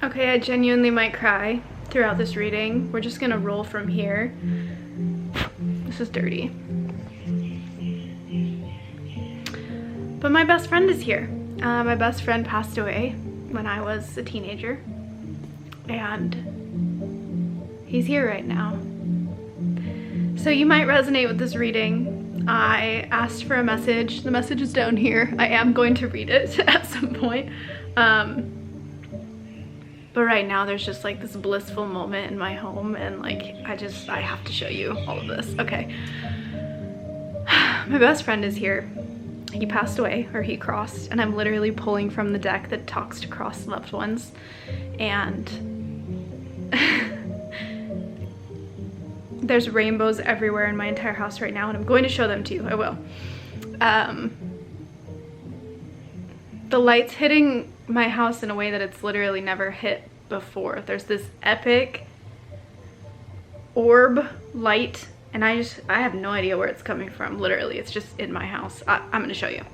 Okay, I genuinely might cry throughout this reading. We're just gonna roll from here. This is dirty. But my best friend is here. My best friend passed away when I was a teenager, and he's here right now. So you might resonate with this reading. I asked for a message. The message is down here. I am going to read it at some point. But right now there's just like this blissful moment in my home, and like I have to show you all of this. Okay. My best friend is here. He passed away, or he crossed, and I'm literally pulling from the deck that talks to crossed loved ones. And there's rainbows everywhere in my entire house right now, and I'm going to show them to you. I will. The light's hitting my house in a way that it's literally never hit before. There's this epic orb light, and I have no idea where it's coming from. Literally, it's just in my house. I'm gonna show you.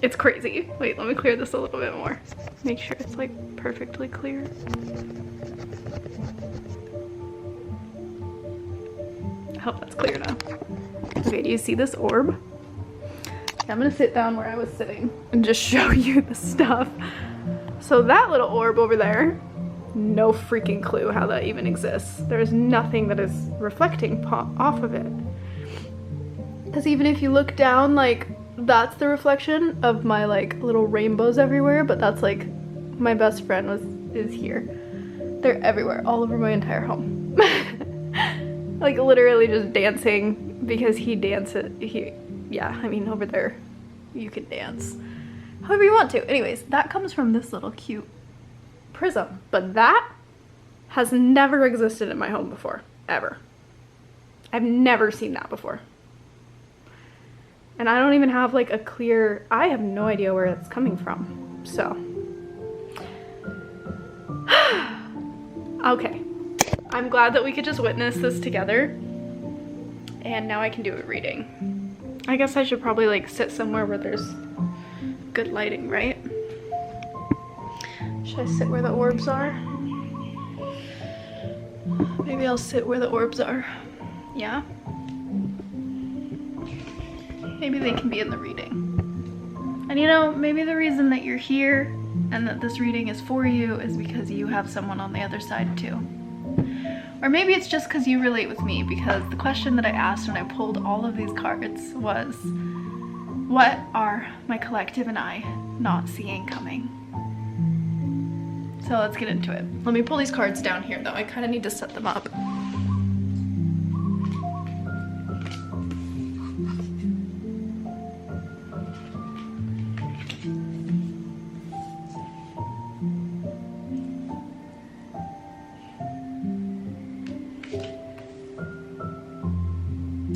It's crazy. Wait, let me clear this a little bit more. Make sure it's like perfectly clear. I hope that's clear now. Okay, do you see this orb? I'm gonna sit down where I was sitting and just show you the stuff. So that little orb over there, no freaking clue how that even exists. There's nothing that is reflecting off of it. Because even if you look down, like, that's the reflection of my like little rainbows everywhere, but that's like my best friend is here. They're everywhere, all over my entire home. Like literally just dancing because he dances. Yeah, I mean, over there, you can dance however you want to. Anyways, that comes from this little cute prism, but that has never existed in my home before, ever. I've never seen that before. And I don't even have like a clear, I have no idea where it's coming from, so. Okay, I'm glad that we could just witness this together, and now I can do a reading. I guess I should probably like sit somewhere where there's good lighting, right? Should I sit where the orbs are? Maybe I'll sit where the orbs are. Yeah? Maybe they can be in the reading. And you know, maybe the reason that you're here and that this reading is for you is because you have someone on the other side too. Or maybe it's just because you relate with me, because the question that I asked when I pulled all of these cards was, what are my collective and I not seeing coming? So let's get into it. Let me pull these cards down here though. I kind of need to set them up.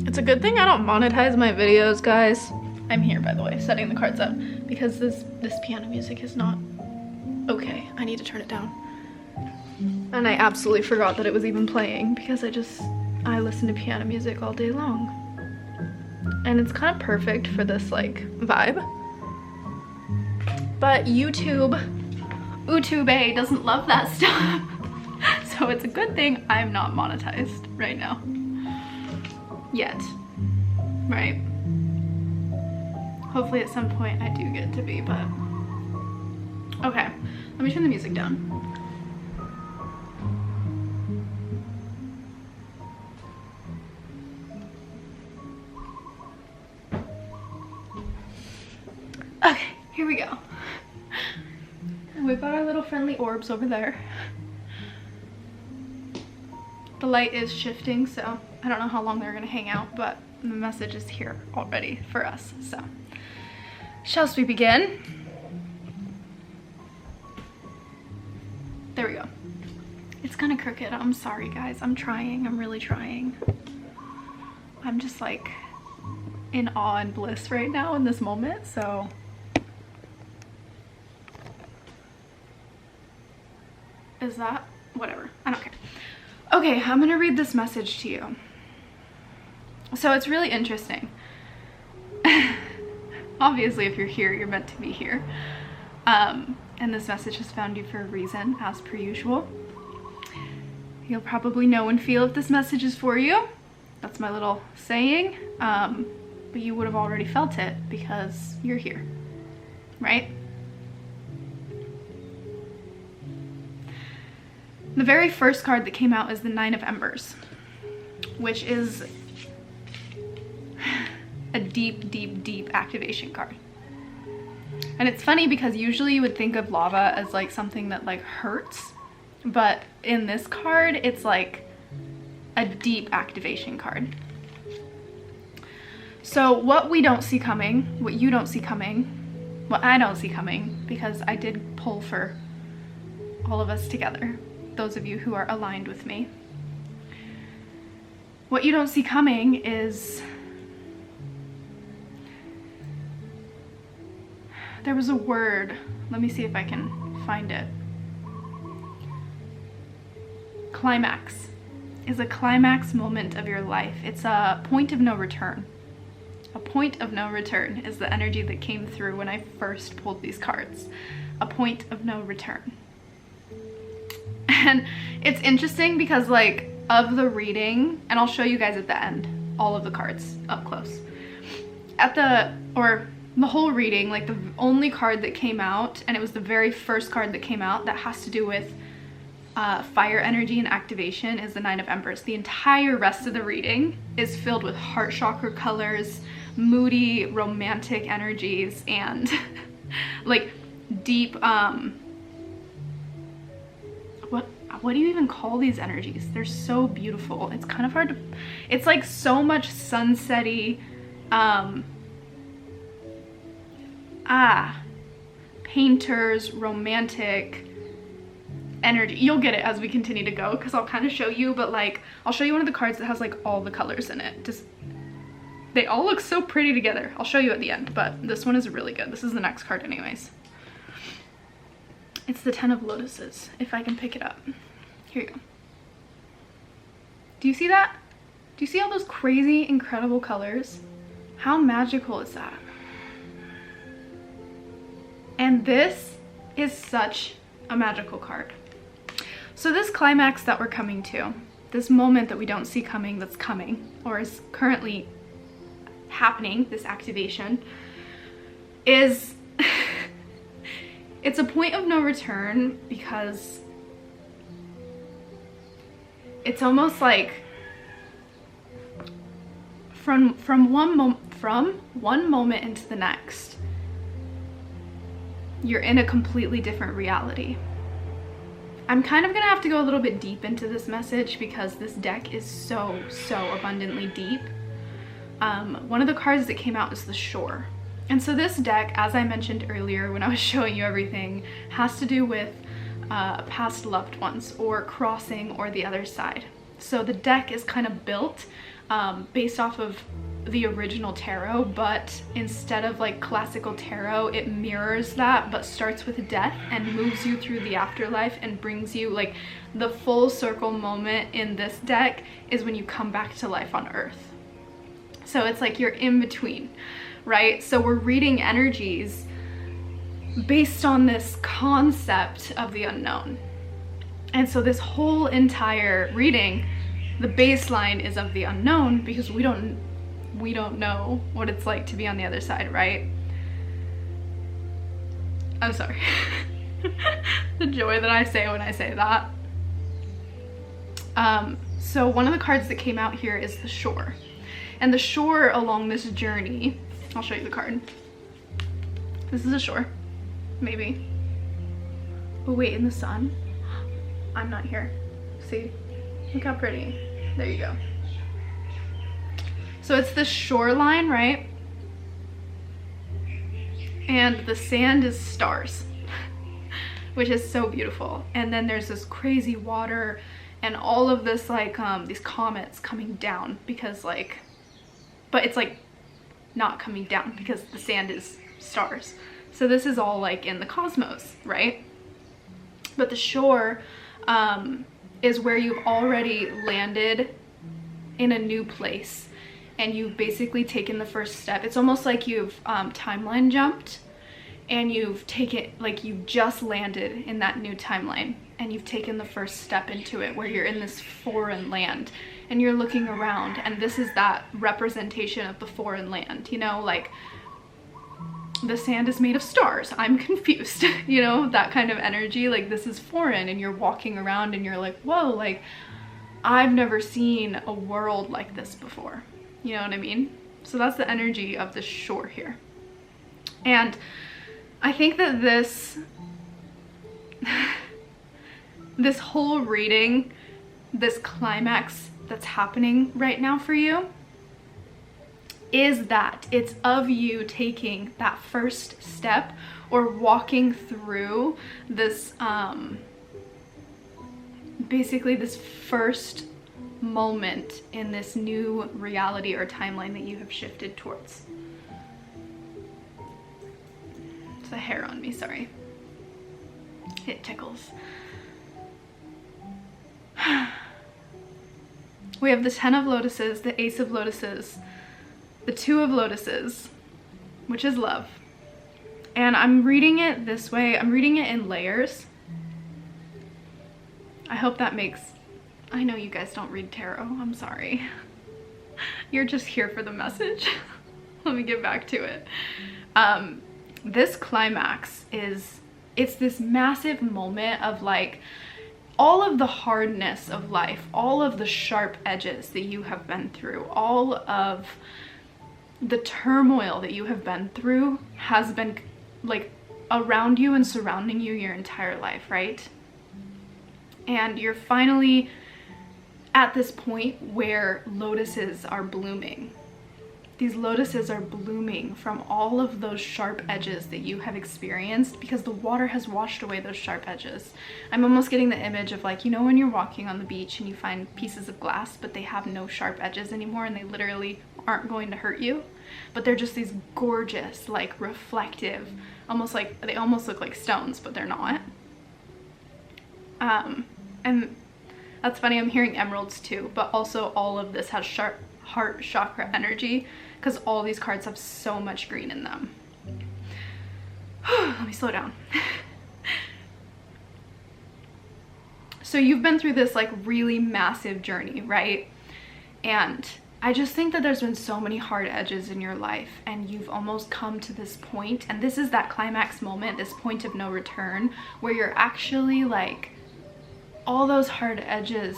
It's a good thing I don't monetize my videos, guys. I'm here, by the way, setting the cards up because this piano music is not okay. I need to turn it down. And I absolutely forgot that it was even playing because I listen to piano music all day long. And it's kind of perfect for this like vibe. But YouTube doesn't love that stuff. So it's a good thing I'm not monetized right now. Yet, right? Hopefully at some point I do get to be, but okay, let me turn the music down. Okay, here we go. And we've got our little friendly orbs over there. The light is shifting, so I don't know how long they're gonna hang out, but the message is here already for us, so. Shall we begin? There we go. It's kind of crooked. I'm sorry, guys. I'm trying. I'm really trying. I'm just like in awe and bliss right now in this moment, so. Is that? Whatever. I don't care. Okay, I'm gonna read this message to you. So it's really interesting. Obviously, if you're here, you're meant to be here. and this message has found you for a reason, as per usual. You'll probably know and feel if this message is for you. That's my little saying, but you would have already felt it because you're here, right? The very first card that came out is the Nine of Embers, which is a deep, deep, deep activation card. And it's funny because usually you would think of lava as like something that like hurts, but in this card, it's like a deep activation card. So what we don't see coming, what you don't see coming, what I don't see coming, because I did pull for all of us together, those of you who are aligned with me. What you don't see coming is there was a word. Let me see if I can find it. Climax is a climax moment of your life. It's a point of no return. A point of no return is the energy that came through when I first pulled these cards. A point of no return. And it's interesting because like of the reading, and I'll show you guys at the end, all of the cards up close. The whole reading, like the only card that came out, and it was the very first card that came out that has to do with fire energy and activation, is the Nine of Embers. The entire rest of the reading is filled with heart chakra colors, moody, romantic energies, and like deep, what do you even call these energies? They're so beautiful. It's kind of hard to, it's like so much sunsetty, painters, romantic energy. You'll get it as we continue to go because I'll kind of show you, but like I'll show you one of the cards that has like all the colors in it. Just they all look so pretty together. I'll show you at the end, but this one is really good. This is the next card anyways. It's the Ten of Lotuses, if I can pick it up. Here you go. Do you see that? Do you see all those crazy, incredible colors? How magical is that? And this is such a magical card. So this climax that we're coming to, this moment that we don't see coming, that's coming, or is currently happening, this activation, is it's a point of no return because it's almost like from one moment into the next, you're in a completely different reality. I'm kind of gonna have to go a little bit deep into this message because this deck is so abundantly deep. One of the cards that came out is the Shore. And so this deck, as I mentioned earlier when I was showing you everything, has to do with past loved ones or crossing or the other side. So the deck is kind of built based off of the original tarot, but instead of like classical tarot, it mirrors that but starts with death and moves you through the afterlife and brings you like the full circle moment in this deck is when you come back to life on earth. So it's like you're in between, right? So we're reading energies based on this concept of the unknown. And so this whole entire reading, the baseline is of the unknown because we don't know what it's like to be on the other side, right? I'm sorry. The joy that I say when I say that. So one of the cards that came out here is the Shore. And the Shore along this journey, I'll show you the card. This is a shore, maybe. Oh wait, in the sun? I'm not here. See? Look how pretty. There you go. So it's the shoreline, right? And the sand is stars, which is so beautiful. And then there's this crazy water and all of this like these comets coming down because like, but it's like not coming down because the sand is stars. So this is all like in the cosmos, right? But the shore is where you've already landed in a new place and you've basically taken the first step. It's almost like you've timeline jumped and you've taken, like, you've just landed in that new timeline, and you've taken the first step into it where you're in this foreign land and you're looking around, and this is that representation of the foreign land, you know, like the sand is made of stars, I'm confused, you know, that kind of energy. Like, this is foreign, and you're walking around and you're like, whoa, like I've never seen a world like this before, you know what I mean? So that's the energy of the shore here. And I think that this this whole reading, this climax that's happening right now for you, is that it's of you taking that first step, or walking through this basically this first moment in this new reality or timeline that you have shifted towards. It's a hair on me, sorry. It tickles. We have the 10 of lotuses, the ace of lotuses, the 2 of lotuses, which is love. And I'm reading it this way. I'm reading it in layers. I hope that makes, I know you guys don't read tarot, I'm sorry. You're just here for the message. Let me get back to it. This climax is, it's this massive moment of like all of the hardness of life, all of the sharp edges that you have been through, all of the turmoil that you have been through has been like around you and surrounding you your entire life, right? And you're finally at this point where lotuses are blooming. These lotuses are blooming from all of those sharp edges that you have experienced, because the water has washed away those sharp edges. I'm almost getting the image of, like, you know, when you're walking on the beach and you find pieces of glass but they have no sharp edges anymore and they literally aren't going to hurt you, but they're just these gorgeous, like, reflective, almost like, they almost look like stones, but they're not. And that's funny, I'm hearing emeralds too, but also all of this has sharp heart chakra energy, because all these cards have so much green in them. Let me slow down. So you've been through this like really massive journey, right? And I just think that there's been so many hard edges in your life, and you've almost come to this point, and this is that climax moment, this point of no return, where you're actually like, all those hard edges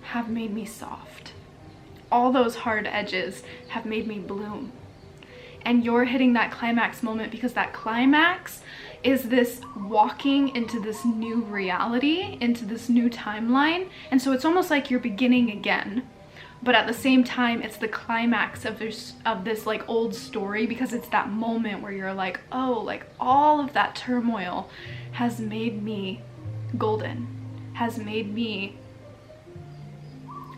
have made me soft. All those hard edges have made me bloom. And you're hitting that climax moment, because that climax is this walking into this new reality, into this new timeline. And so it's almost like you're beginning again, but at the same time it's the climax of this like old story, because it's that moment where you're like, oh, like all of that turmoil has made me golden, has made me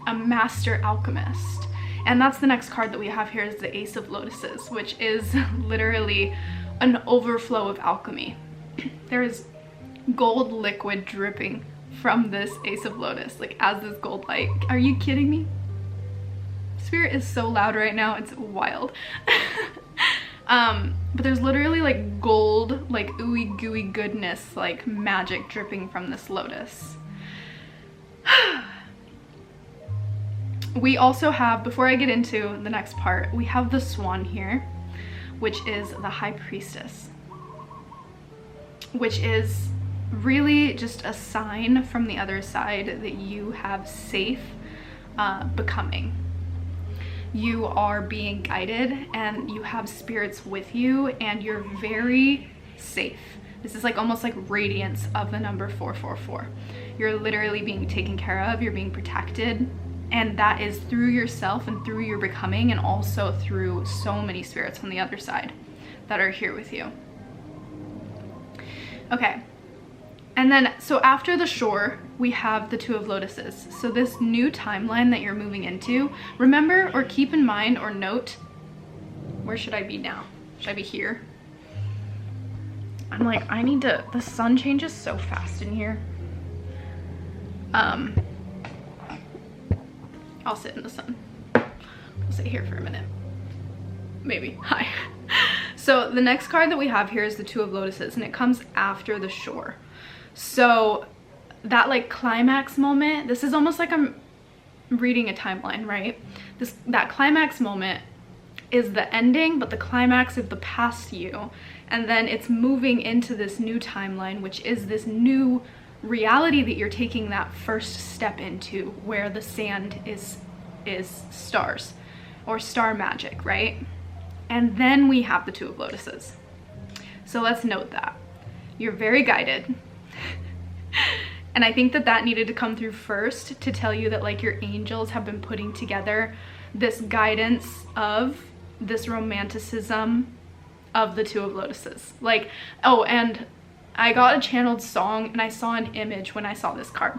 a master alchemist. And that's the next card that we have here, is the Ace of Lotuses, which is literally an overflow of alchemy. There is gold liquid dripping from this Ace of Lotus, like as this gold light. Are you kidding me? Spirit is so loud right now, it's wild. But there's literally like gold, like ooey gooey goodness, like magic dripping from this lotus. We also have, before I get into the next part, we have the swan here, which is the high priestess, which is really just a sign from the other side that you have safe becoming. You are being guided and you have spirits with you, and you're very safe. This is like almost like radiance of the number 444. You're literally being taken care of, you're being protected. And that is through yourself and through your becoming, and also through so many spirits on the other side that are here with you. Okay, and then so after the shore, we have the Two of Lotuses. So this new timeline that you're moving into, remember or keep in mind or note, where should I be now? Should I be here? I'm like, I need to, the sun changes so fast in here. I'll sit in the sun. I'll sit here for a minute. Maybe. Hi. So the next card that we have here is the Two of Lotuses, and it comes after the Shore. So that like climax moment, this is almost like I'm reading a timeline, right? That climax moment is the ending, but the climax of the past you, and then it's moving into this new timeline, which is this new reality that you're taking that first step into, where the sand is stars or star magic, right? And then we have the Two of Lotuses. So let's note that you're very guided. And I think that that needed to come through first to tell you that like your angels have been putting together this guidance of this romanticism of the Two of Lotuses. Like, oh, and I got a channeled song and I saw an image when I saw this card.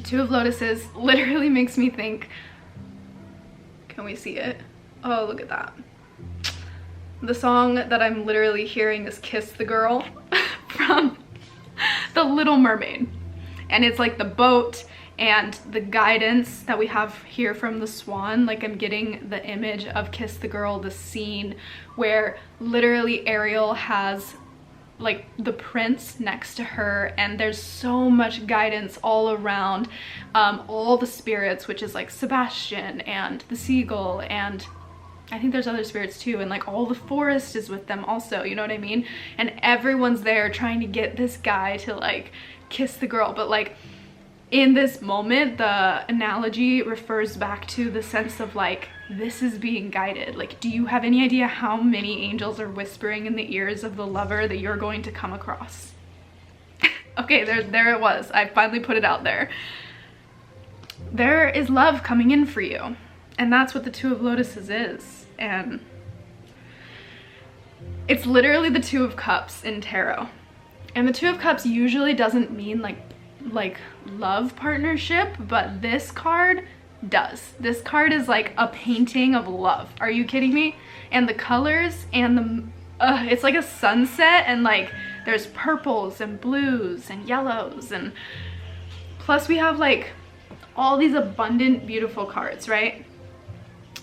Two of Lotuses literally makes me think, can we see it? Oh, look at that. The song that I'm literally hearing is Kiss the Girl from The Little Mermaid. And it's like the boat and the guidance that we have here from the swan. Like I'm getting the image of Kiss the Girl, the scene where literally Ariel has like the prince next to her, and there's so much guidance all around, all the spirits, which is like Sebastian and the seagull, and I think there's other spirits too, and like all the forest is with them also, you know what I mean? And everyone's there trying to get this guy to like kiss the girl. But like in this moment, the analogy refers back to the sense of like, this is being guided. Like, do you have any idea how many angels are whispering in the ears of the lover that you're going to come across? Okay, there it was. I finally put it out there. There is love coming in for you. And that's what the Two of Lotuses is. And it's literally the Two of Cups in tarot. And the Two of Cups usually doesn't mean like love partnership, but this card does. This card is like a painting of love. Are you kidding me? And the colors and the it's like a sunset, and like there's purples and blues and yellows, and plus we have like all these abundant beautiful cards, right?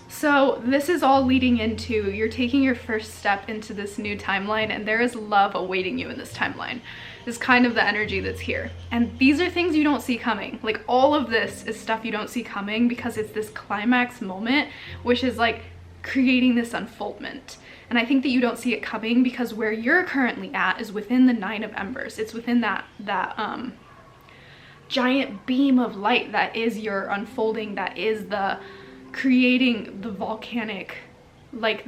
So this is all leading into you're taking your first step into this new timeline, and there is love awaiting you in this timeline. Is kind of the energy that's here. And these are things you don't see coming. Like all of this is stuff you don't see coming, because it's this climax moment, which is like creating this unfoldment. And I think that you don't see it coming because where you're currently at is within the Nine of Embers. It's within that giant beam of light that is your unfolding, that is the creating the volcanic, like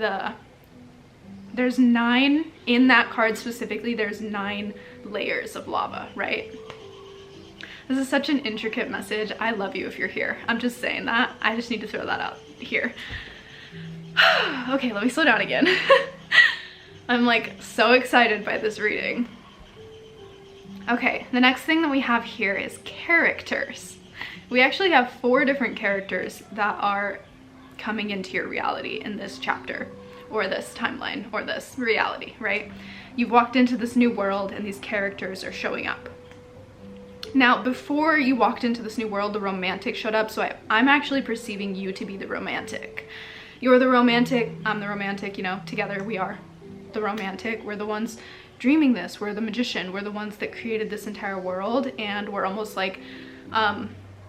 there's 9 in that card specifically, there's 9 layers of lava, right? This is such an intricate message. I love you if you're here. I'm just saying that. I just need to throw that out here. Okay, let me slow down again. I'm like so excited by this reading. Okay, the next thing that we have here is characters. We actually have 4 different characters that are coming into your reality in this chapter, or this timeline, or this reality, right? You've walked into this new world and these characters are showing up. Now, before you walked into this new world, the romantic showed up, so I'm actually perceiving you to be the romantic. You're the romantic, I'm the romantic, you know, together we are the romantic. We're the ones dreaming this, we're the magician, we're the ones that created this entire world, and we're almost like,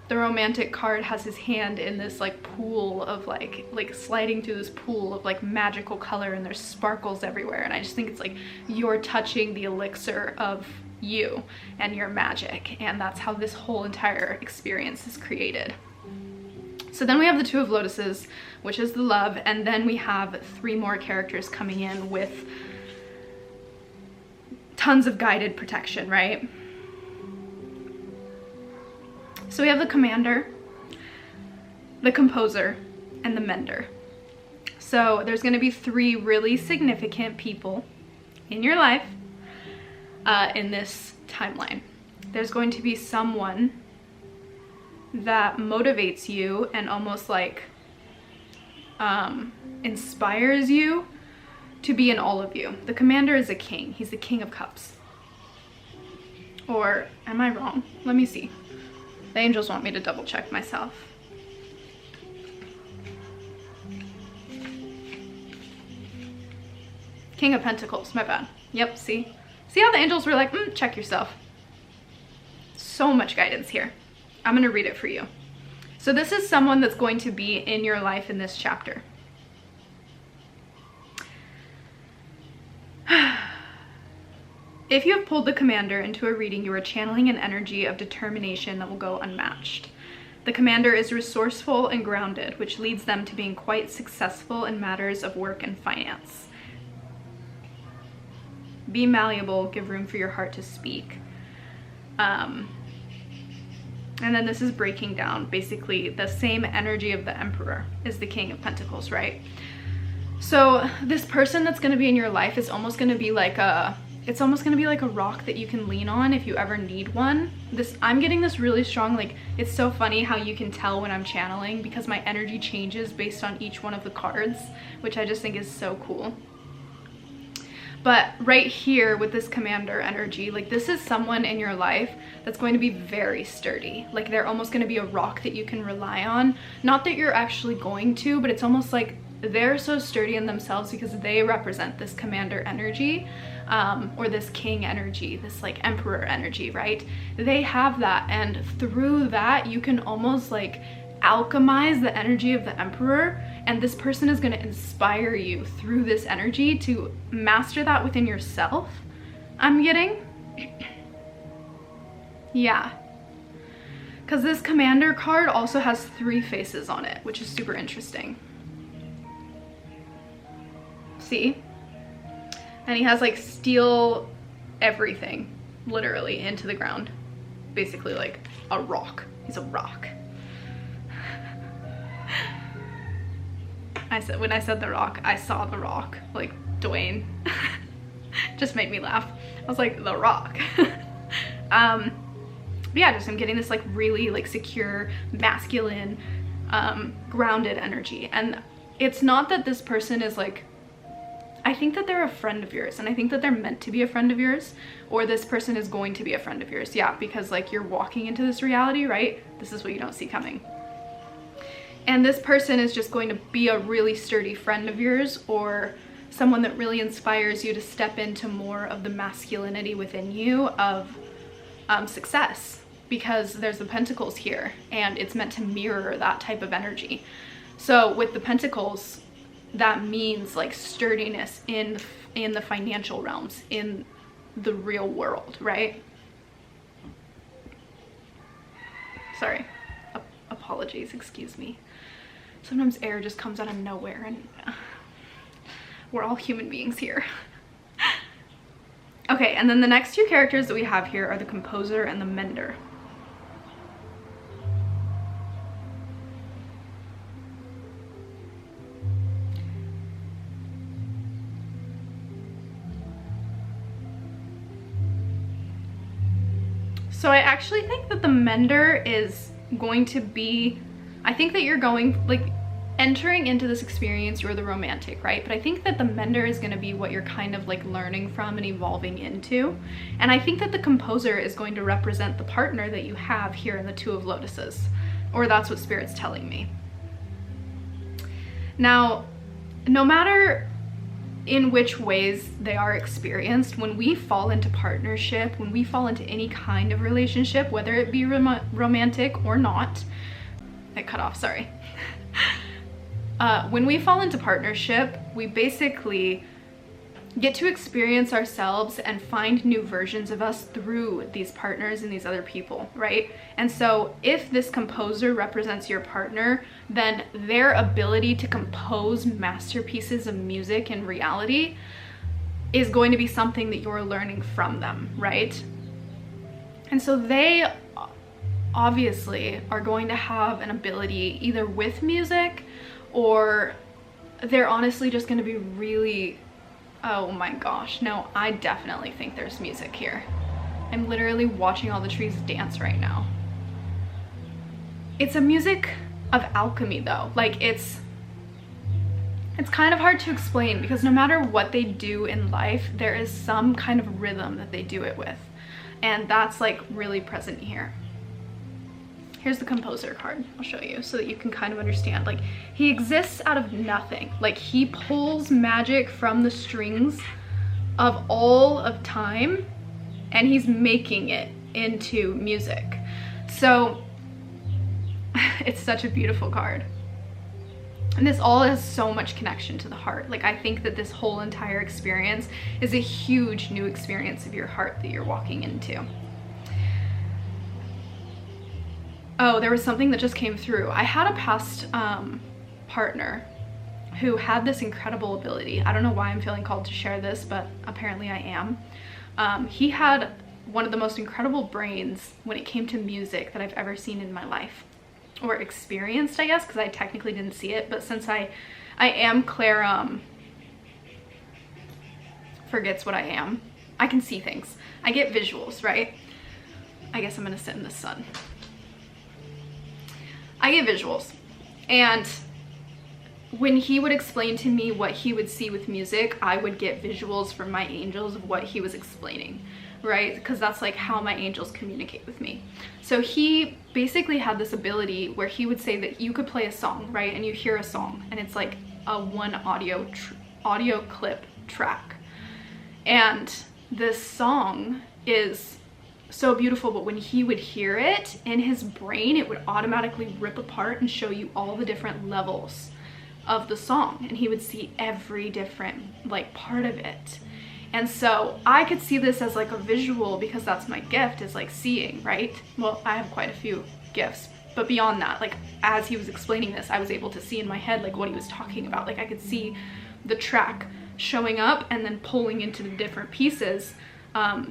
the romantic card has his hand in this like pool of like sliding through this pool of like magical color, and there's sparkles everywhere, and I just think it's like you're touching the elixir of you and your magic, and that's how this whole entire experience is created. So then we have the Two of Lotuses, which is the love, and then we have 3 more characters coming in with tons of guided protection, right? So we have the commander, the composer, and the mender. So there's going to be 3 really significant people in your life in this timeline. There's going to be someone that motivates you and almost like inspires you to be in all of you. The commander is a king. He's the King of Cups. Or am I wrong? Let me see. The angels want me to double check myself. King of Pentacles, my bad. Yep, see? See how the angels were like, check yourself. So much guidance here. I'm gonna read it for you. So this is someone that's going to be in your life in this chapter. If you have pulled the commander into a reading, you are channeling an energy of determination that will go unmatched. The commander is resourceful and grounded, which leads them to being quite successful in matters of work and finance. Be malleable, give room for your heart to speak. And then this is breaking down basically the same energy of the Emperor is the King of Pentacles, right? So this person that's going to be in your life is almost going to be like a rock that you can lean on if you ever need one. I'm getting this really strong, like, it's so funny how you can tell when I'm channeling because my energy changes based on each one of the cards, which I just think is so cool. But right here with this commander energy, like, this is someone in your life that's going to be very sturdy. Like, they're almost going to be a rock that you can rely on. Not that you're actually going to, but it's almost like they're so sturdy in themselves because they represent this commander energy, or this king energy, this like emperor energy, right? They have that, and through that you can almost like alchemize the energy of the emperor, and this person is going to inspire you through this energy to master that within yourself. I'm getting yeah, because this commander card also has 3 faces on it, which is super interesting. See? And he has like steel everything literally into the ground, basically like a rock. He's a rock. When I said the rock, I saw the rock, like Dwayne. Just made me laugh. I was like, the rock. But yeah, just I'm getting this like really like secure, masculine, grounded energy. And it's not that this person is like, I think that they're a friend of yours, and I think that they're meant to be a friend of yours, or this person is going to be a friend of yours. Yeah, because like you're walking into this reality, right? This is what you don't see coming. And this person is just going to be a really sturdy friend of yours, or someone that really inspires you to step into more of the masculinity within you of success, because there's the pentacles here and it's meant to mirror that type of energy. So with the pentacles, that means like sturdiness in the financial realms, in the real world, right? Sorry, apologies, excuse me. Sometimes air just comes out of nowhere, and we're all human beings here. Okay, and then the next 2 characters that we have here are the composer and the mender. So I actually think that the mender is going to be, I think that you're going, like, entering into this experience, you're the romantic, right? But I think that the mender is going to be what you're kind of like learning from and evolving into. And I think that the composer is going to represent the partner that you have here in the 2 of Lotuses, or that's what Spirit's telling me. Now, no matter in which ways they are experienced, when we fall into partnership, when we fall into any kind of relationship, whether it be romantic or not, it cut off, sorry. When we fall into partnership, we basically get to experience ourselves and find new versions of us through these partners and these other people, right? And so if this composer represents your partner, then their ability to compose masterpieces of music in reality is going to be something that you're learning from them, right? And so they obviously are going to have an ability either with music, or they're honestly just going to be really, oh my gosh, no, I definitely think there's music here. I'm literally watching all the trees dance right now. It's a music of alchemy though. Like it's kind of hard to explain, because no matter what they do in life, there is some kind of rhythm that they do it with. And that's like really present here. here's the composer card. I'll show you so that you can kind of understand. Like, he exists out of nothing. Like, he pulls magic from the strings of all of time and he's making it into music. So it's such a beautiful card. And this all has so much connection to the heart. Like, I think that this whole entire experience is a huge new experience of your heart that you're walking into. Oh, there was something that just came through. I had a past partner who had this incredible ability. I don't know why I'm feeling called to share this, but apparently I am. He had one of the most incredible brains when it came to music that I've ever seen in my life. Or experienced, I guess, because I technically didn't see it, but since I am Claire forgets what I am, I can see things. I get visuals, right? I guess I'm gonna sit in the sun. I get visuals, and when he would explain to me what he would see with music, I would get visuals from my angels of what he was explaining, right? Because that's like how my angels communicate with me. So he basically had this ability where he would say that you could play a song, right? And you hear a song and it's like a one audio clip track. And this song is so beautiful, but when he would hear it in his brain, it would automatically rip apart and show you all the different levels of the song, and he would see every different like part of it. And so I could see this as like a visual, because that's my gift, is like seeing, right? Well, I have quite a few gifts, but beyond that, like as he was explaining this, I was able to see in my head like what he was talking about. Like I could see the track showing up and then pulling into the different pieces.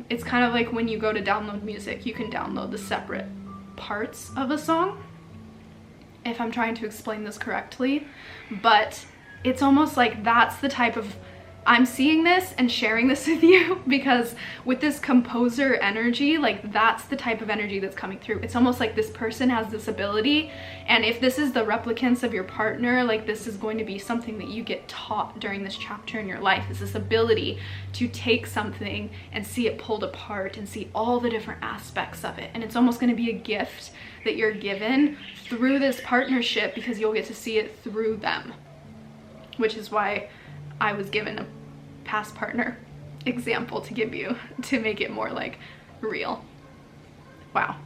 It's kind of like when you go to download music, you can download the separate parts of a song, if I'm trying to explain this correctly, but it's almost like that's the type of, I'm seeing this and sharing this with you because with this composer energy, like that's the type of energy that's coming through. It's almost like this person has this ability, and if this is the replicants of your partner, like this is going to be something that you get taught during this chapter in your life, is this ability to take something and see it pulled apart and see all the different aspects of it. And it's almost going to be a gift that you're given through this partnership because you'll get to see it through them, which is why I was given a past partner example to give you to make it more like real. Wow,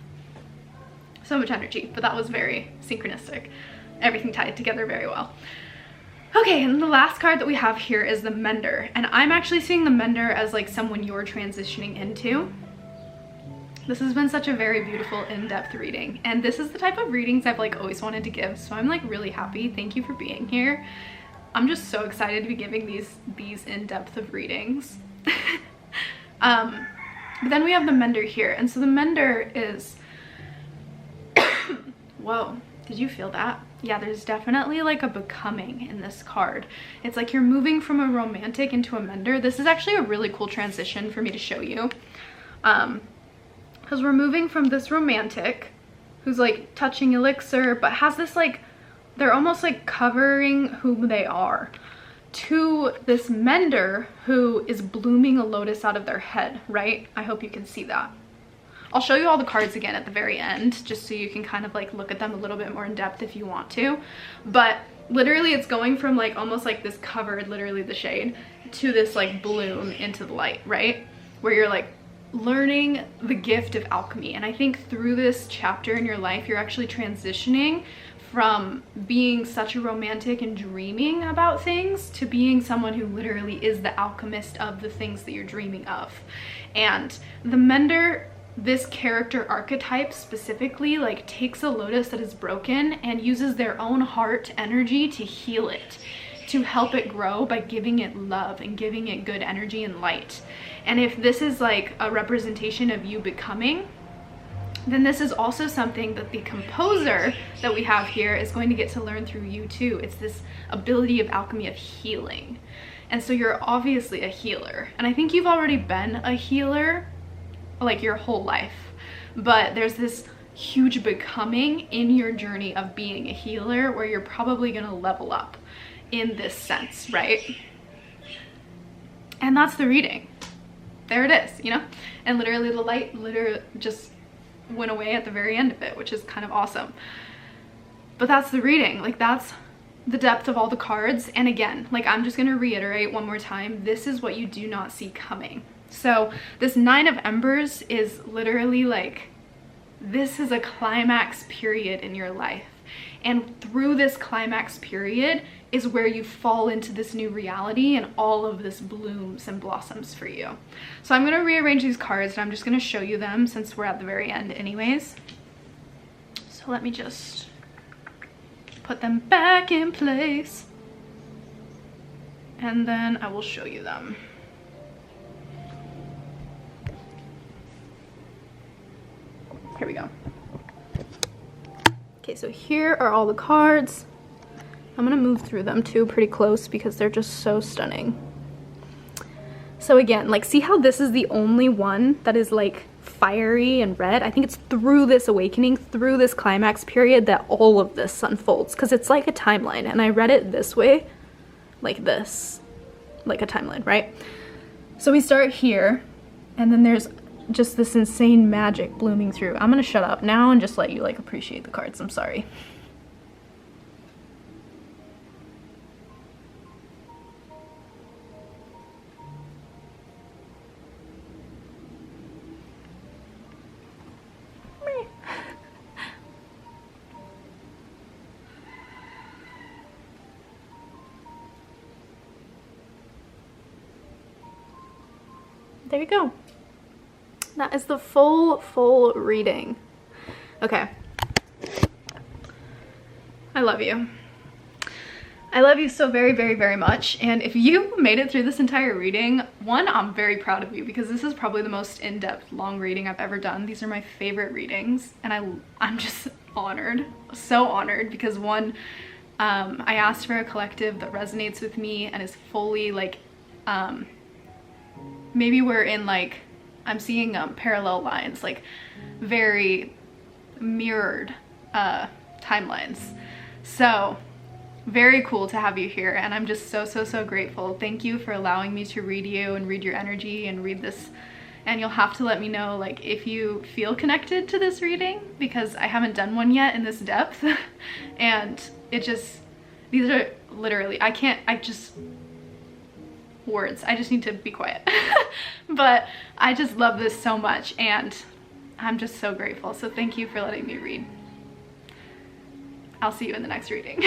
so much energy, but that was very synchronistic. Everything tied together very well. Okay, and the last card that we have here is the mender, and I'm actually seeing the mender as like someone you're transitioning into. This has been such a very beautiful in-depth reading, and this is the type of readings I've like always wanted to give, so I'm like really happy. Thank you for being here. I'm just so excited to be giving these in-depth of readings. But then we have the mender here, and so the mender is whoa, did you feel that? Yeah, there's definitely like a becoming in this card. It's like you're moving from a romantic into a mender. This is actually a really cool transition for me to show you, because we're moving from this romantic who's like touching elixir but has this like, they're almost like covering who they are, to this mender who is blooming a lotus out of their head, right? I hope you can see that. I'll show you all the cards again at the very end, just so you can kind of like look at them a little bit more in depth if you want to. But literally it's going from like almost like this covered, literally the shade, to this like bloom into the light, right? Where you're like learning the gift of alchemy. And I think through this chapter in your life, you're actually transitioning from being such a romantic and dreaming about things to being someone who literally is the alchemist of the things that you're dreaming of. And the mender, this character archetype specifically, like takes a lotus that is broken and uses their own heart energy to heal it, to help it grow by giving it love and giving it good energy and light. And if this is like a representation of you becoming, then this is also something that the composer that we have here is going to get to learn through you too. It's this ability of alchemy of healing. And so you're obviously a healer. And I think you've already been a healer like your whole life. But there's this huge becoming in your journey of being a healer where you're probably going to level up in this sense, right? And that's the reading. There it is, you know? And literally the light literally just went away at the very end of it, which is kind of awesome. But that's the reading. Like, that's the depth of all the cards. And again, like, I'm just gonna reiterate one more time, this is what you do not see coming. So this Nine of Embers is literally like, this is a climax period in your life. And through this climax period is where you fall into this new reality and all of this blooms and blossoms for you. So I'm gonna rearrange these cards and I'm just gonna show you them since we're at the very end anyways. So let me just put them back in place. And then I will show you them. Here we go. Okay, so here are all the cards. I'm gonna move through them too pretty close because they're just so stunning. So again, like, see how this is the only one that is like fiery and red? I think it's through this awakening, through this climax period, that all of this unfolds, because it's like a timeline. And I read it this way, like this, like a timeline, right? So we start here, and then there's just this insane magic blooming through. I'm gonna shut up now and just let you like appreciate the cards. I'm sorry. There you go. That is the full reading. Okay. I love you. I love you so very, very, very much. And if you made it through this entire reading, one, I'm very proud of you because this is probably the most in-depth long reading I've ever done. These are my favorite readings and I'm just honored, so honored, because one, I asked for a collective that resonates with me and is fully like, maybe we're in like, I'm seeing parallel lines, like very mirrored timelines. So very cool to have you here, and I'm just so grateful. Thank you for allowing me to read you and read your energy and read this. And you'll have to let me know like if you feel connected to this reading, because I haven't done one yet in this depth. And it just, these are literally, words, I just need to be quiet. But I just love this so much and I'm just so grateful. So thank you for letting me read. I'll see you in the next reading.